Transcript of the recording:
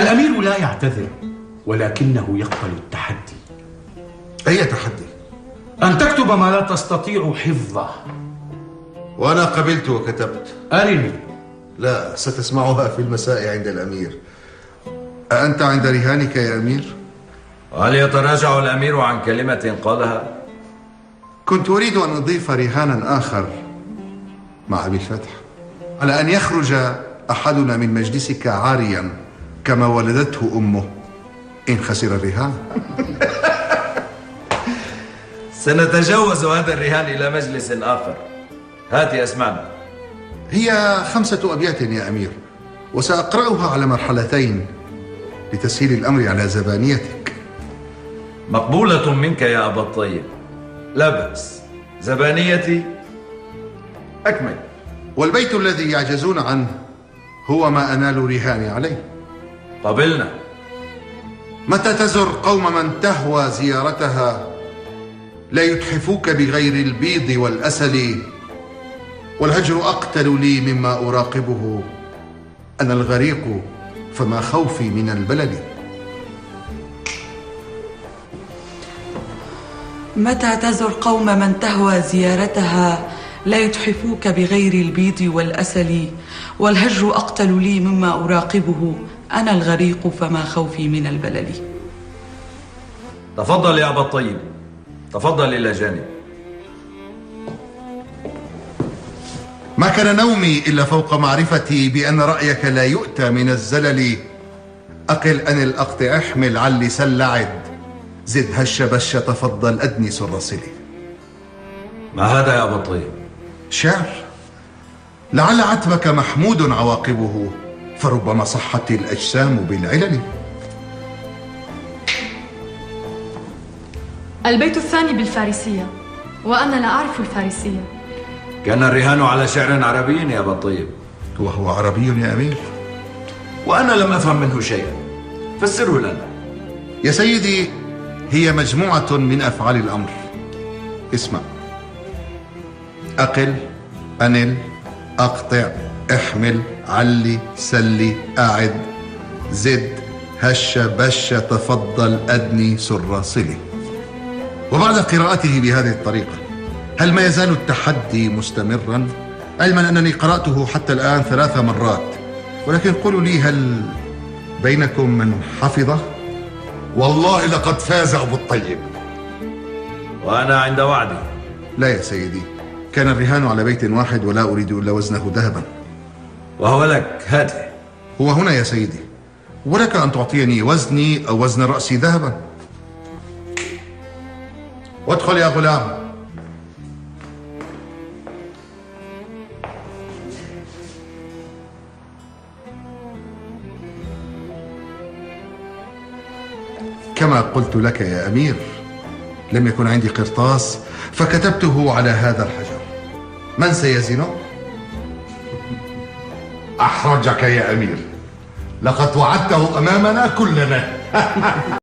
الأمير لا يعتذر، ولكنه يقبل التحدي. أي تحدي؟ أن تكتب ما لا تستطيع حفظه. وأنا قبلت وكتبت. أرني. لا، ستسمعها في المساء عند الأمير. أأنت عند رهانك يا أمير؟ هل يتراجع الأمير عن كلمة قالها؟ كنت أريد أن أضيف رهانا آخر مع أبي الفتح، على أن يخرج أحدنا من مجلسك عاريا كما ولدته أمه إن خسر الرهان. سنتجاوز هذا الرهان إلى مجلس آخر. هات أسمعنا. هي 5 أبيات يا أمير، وسأقرأها على مرحلتين لتسهيل الأمر على زبانيتك. مقبولة منك يا أبا الطيب، لا بأس. زبانيتي، أكمل. والبيت الذي يعجزون عنه هو ما أنال رهاني عليه. قبلنا. متى تزر قوم من تهوى زيارتها لا يتحفوك بغير البيض والأسل، والهجر أقتل لي مما أراقبه، أنا الغريق فما خوفي من البلل. متى تزر قوم من تهوى زيارتها لا يتحفوك بغير البيض والأسل، والهجر أقتل لي مما أراقبه، أنا الغريق فما خوفي من البلل. تفضل يا أبا الطيب، تفضل إلى جانب. ما كان نومي إلا فوق معرفتي بأن رأيك لا يؤتى من الزلل. أقل أن الأقط أحمل علي سل عد، زد هش بش تفضل أدني سر صلي. ما هذا يا أبا الطيب؟ شعر، لعل عتبك محمود عواقبه، فربما صحت الأجسام بالعلل. البيت الثاني بالفارسية، وأنا لا أعرف الفارسية. كان الرهان على شعر عربي يا أبا الطيب. وهو عربي يا أمير، وأنا لم أفهم منه شيئا، فسره لنا. يا سيدي، هي مجموعة من أفعال الأمر. اسمع: أقل، أنل، أقطع، احمل، علي، سلي، أعد، زد، هش، بش، تفضل، أدني، سر، صلي. وبعد قراءته بهذه الطريقة، هل ما يزال التحدي مستمرا؟ علما أنني قرأته حتى الآن 3 مرات، ولكن قولوا لي، هل بينكم من حفظه؟ والله لقد فاز أبو الطيب. وأنا عند وعدي. لا يا سيدي، كان الرهان على بيت واحد ولا أريد إلا وزنه ذهبا. وهو لك، هاته. هو هنا يا سيدي، ولك أن تعطيني وزني أو وزن رأسي ذهبا. وادخل يا غلام. كما قلت لك يا أمير، لم يكن عندي قرطاس فكتبته على هذا الحجر. من سيزنه؟ أحرجك يا أمير، لقد وعدته أمامنا كلنا.